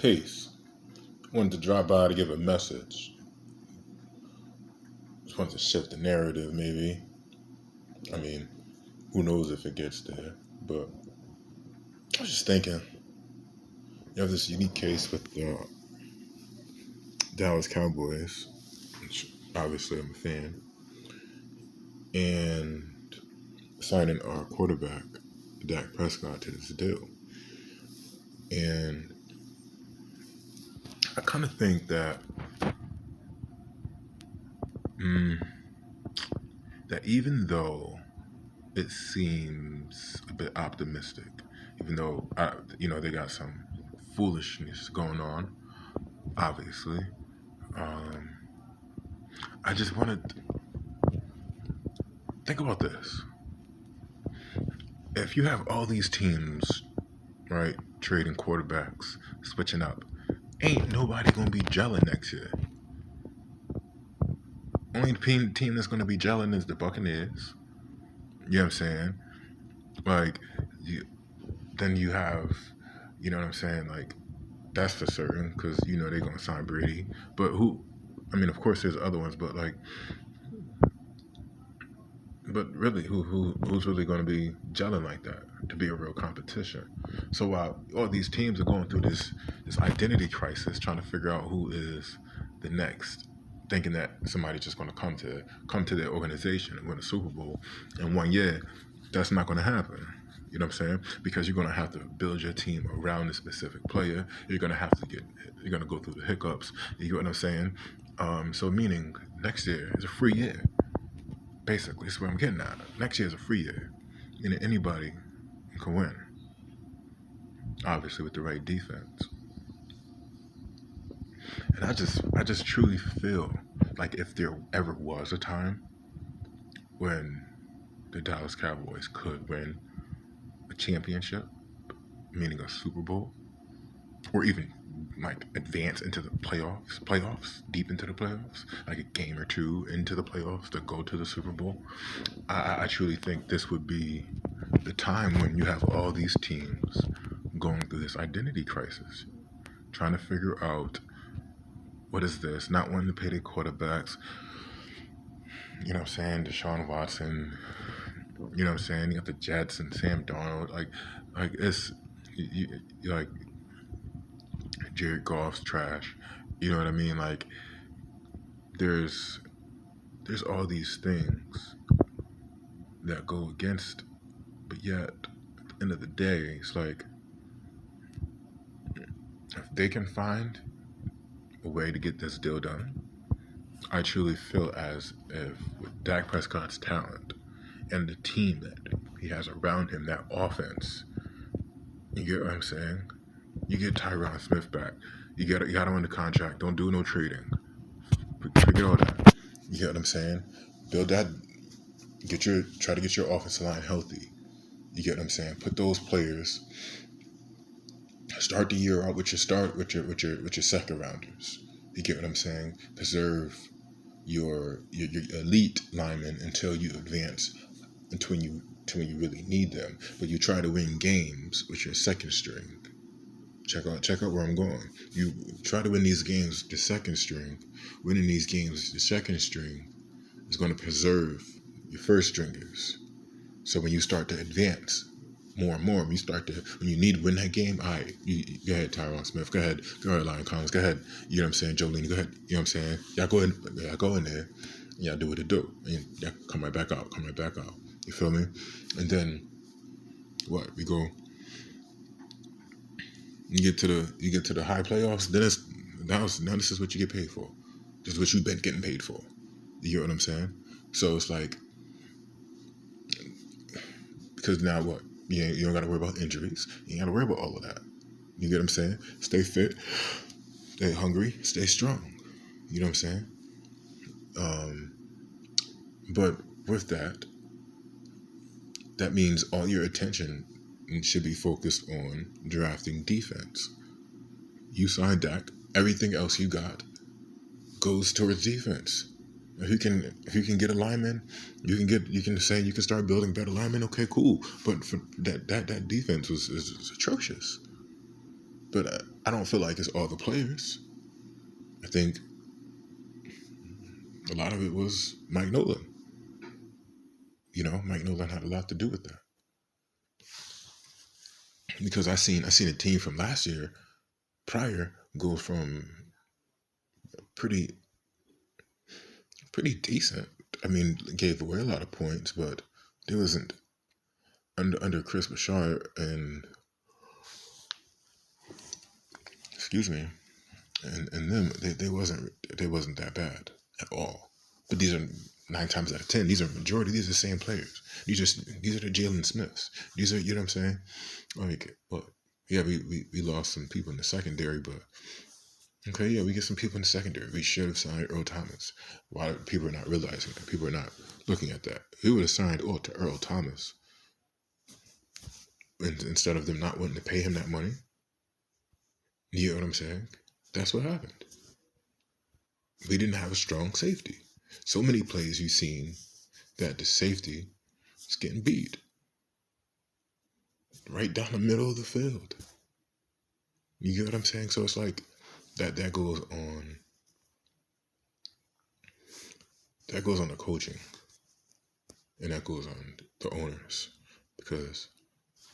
Peace. Wanted to drop by to give a message. Just wanted to shift the narrative, maybe. I mean, who knows if it gets there. But I was just thinking, you have this unique case with the Dallas Cowboys, which obviously I'm a fan, and signing our quarterback, Dak Prescott, to this deal. And I kind of think that that even though it seems a bit optimistic, even though they got some foolishness going on, obviously. I just want to think about this. If you have all these teams, right, trading quarterbacks, switching up, ain't nobody gonna be gelling next year. Only team that's gonna be gelling is the Buccaneers. You know what I'm saying? Like, then you have, you know what I'm saying? Like, that's for certain because they're gonna sign Brady. But who? I mean, of course, there's other ones, but really, who's really going to be gelling like that to be a real competition? So while all these teams are going through this identity crisis, trying to figure out who is the next, thinking that somebody's just going to come to their organization and win a Super Bowl in 1 year, that's not going to happen. You know what I'm saying? Because you're going to have to build your team around a specific player. You're going to go through the hiccups. You know what I'm saying? So meaning next year is a free year. Basically, that's what I'm getting at. Next year is a free year. And anybody can win. Obviously with the right defense. And I just truly feel like if there ever was a time when the Dallas Cowboys could win a championship, meaning a Super Bowl, or even like advance into the playoffs, deep into the playoffs, like a game or two into the playoffs to go to the Super Bowl, I truly think this would be the time when you have all these teams going through this identity crisis, trying to figure out what is this, not wanting to pay their quarterbacks, you know what I'm saying, Deshaun Watson, you know what I'm saying, you got the Jets and Sam Darnold, like it's, like, Jared Goff's trash. You know what I mean? Like, there's all these things that go against, but yet at the end of the day, it's like if they can find a way to get this deal done, I truly feel as if with Dak Prescott's talent and the team that he has around him, that offense, you get what I'm saying? You get Tyron Smith back. You got him under contract. Don't do no trading. Forget all that. You get what I'm saying? Build that. Try to get your offensive line healthy. You get what I'm saying? Put those players. Start the year out with your second rounders. You get what I'm saying? Preserve your elite linemen until you advance, until when you really need them. But you try to win games with your second string. Check out where I'm going. You try to win these games the second string. Winning these games the second string is going to preserve your first stringers. So when you start to advance more and more, when you need to win that game, all right, you go ahead, Tyron Smith. Go ahead, Lion Collins. Go ahead. You know what I'm saying, Jolene. Go ahead. You know what I'm saying. Y'all go in there. Y'all do what it do. And y'all come right back out. You feel me? And then what? We go. You get to the high playoffs. Then now this is what you get paid for. This is what you've been getting paid for. You get what I'm saying? So it's like, because now what? You don't got to worry about injuries. You ain't got to worry about all of that. You get what I'm saying? Stay fit, stay hungry, stay strong. You know what I'm saying? But with that means all your attention should be focused on drafting defense. You sign Dak, everything else you got goes towards defense. If you can get a lineman, you can start building better linemen. Okay, cool. But for that defense is atrocious. But I don't feel like it's all the players. I think a lot of it was Mike Nolan. Mike Nolan had a lot to do with that because I seen a team from last year prior go from pretty pretty decent. I mean, gave away a lot of points, but there wasn't under Chris Bouchard and excuse me, and them they wasn't that bad at all. But these are 9 times out of 10, these are majority. These are the same players. These are the Jalen Smiths. These are, you know what I'm saying? Like, well, yeah, we lost some people in the secondary, but okay, yeah, we get some people in the secondary. We should have signed Earl Thomas. Why people are not realizing that? People are not looking at that. We would have signed to Earl Thomas instead of them not wanting to pay him that money. You know what I'm saying? That's what happened. We didn't have a strong safety. So many plays you've seen that the safety is getting beat right down the middle of the field. You get what I'm saying? So it's like that goes on. That goes on the coaching, and that goes on the owners, because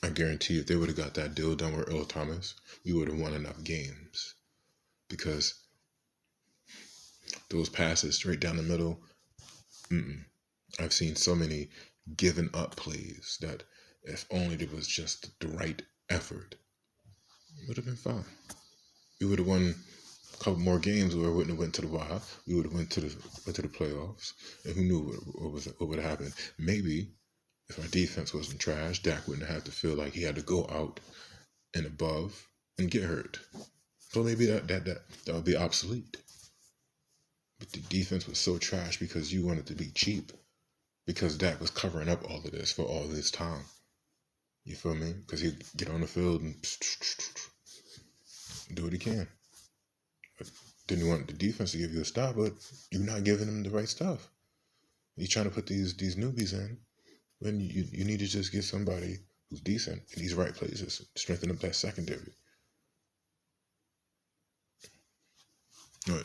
I guarantee if they would have got that deal done with Earl Thomas, we would have won enough games. Because those passes straight down the middle, I've seen so many given up plays that if only there was just the right effort, it would have been fine. We would have won a couple more games, or we wouldn't have went to the wild. We would have went to the playoffs, and who knew what would have happened? Maybe if our defense wasn't trash, Dak wouldn't have to feel like he had to go out and above and get hurt. So maybe that would be obsolete. But the defense was so trash because you wanted to be cheap, because Dak was covering up all of this for all this time. You feel me? Because he'd get on the field and do what he can. But then you want the defense to give you a stop, but you're not giving them the right stuff. You're trying to put these newbies in when you need to just get somebody who's decent in these right places, strengthen up that secondary. But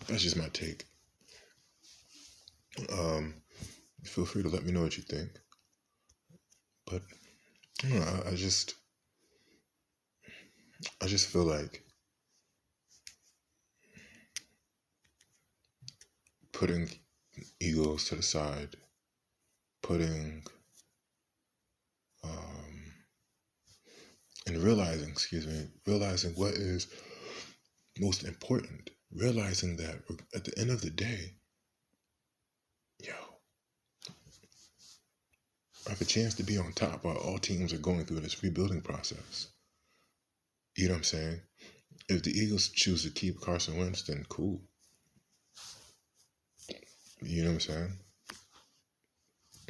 that's just my take. Feel free to let me know what you think. But I just feel like putting egos to the side, and realizing what is most important. Realizing that at the end of the day, I have a chance to be on top while all teams are going through this rebuilding process. You know what I'm saying? If the Eagles choose to keep Carson Wentz, then cool. You know what I'm saying?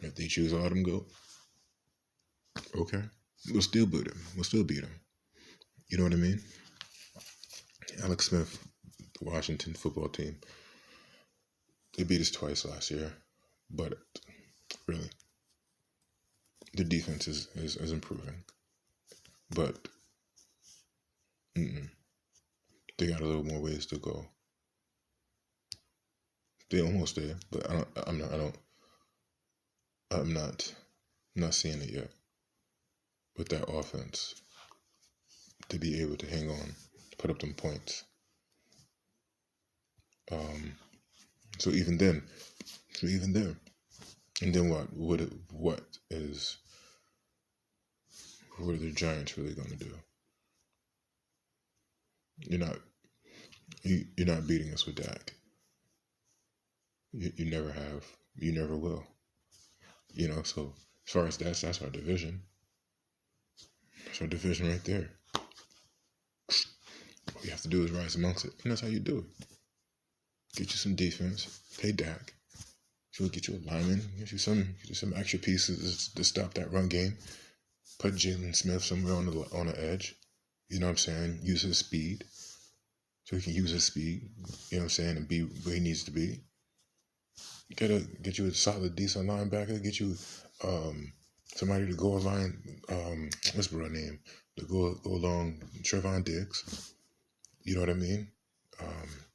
If they choose to let him go, okay. We'll still beat him. You know what I mean? Alex Smith, the Washington football team, they beat us twice last year. But really, the defense is improving. But they got a little more ways to go. They almost there, but I'm not seeing it yet with that offense to be able to hang on, put up them points. So even there, and then what are the Giants really going to do? You're not beating us with Dak. You never have. You never will. So as far as that's our division. That's our division right there. All you have to do is rise amongst it. And that's how you do it. Get you some defense. Pay Dak. She'll get you a lineman. Get you some extra pieces to stop that run game. Put Jalen Smith somewhere on the edge. You know what I'm saying? Use his speed. So he can use his speed. You know what I'm saying? And be where he needs to be. Get you a solid, decent linebacker. Get you somebody to go line. What's her name? to go along Trevon Diggs. You know what I mean?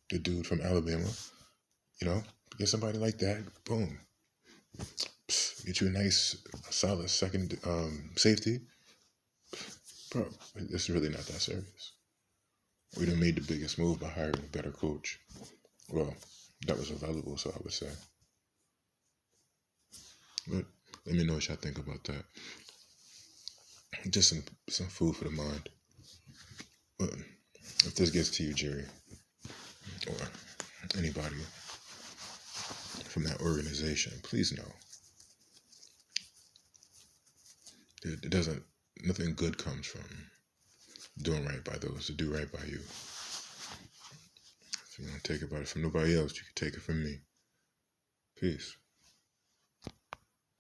The dude from Alabama. You know, get somebody like that. Boom. Get you a nice, solid second safety. Bro, it's really not that serious. We done made the biggest move by hiring a better coach. Well, that was available, so I would say. But let me know what y'all think about that. Just some food for the mind. But if this gets to you, Jerry, or anybody from that organization, please know it doesn't. Nothing good comes from doing right by those that do right by you. If you don't take it from nobody else, you can take it from me. Peace.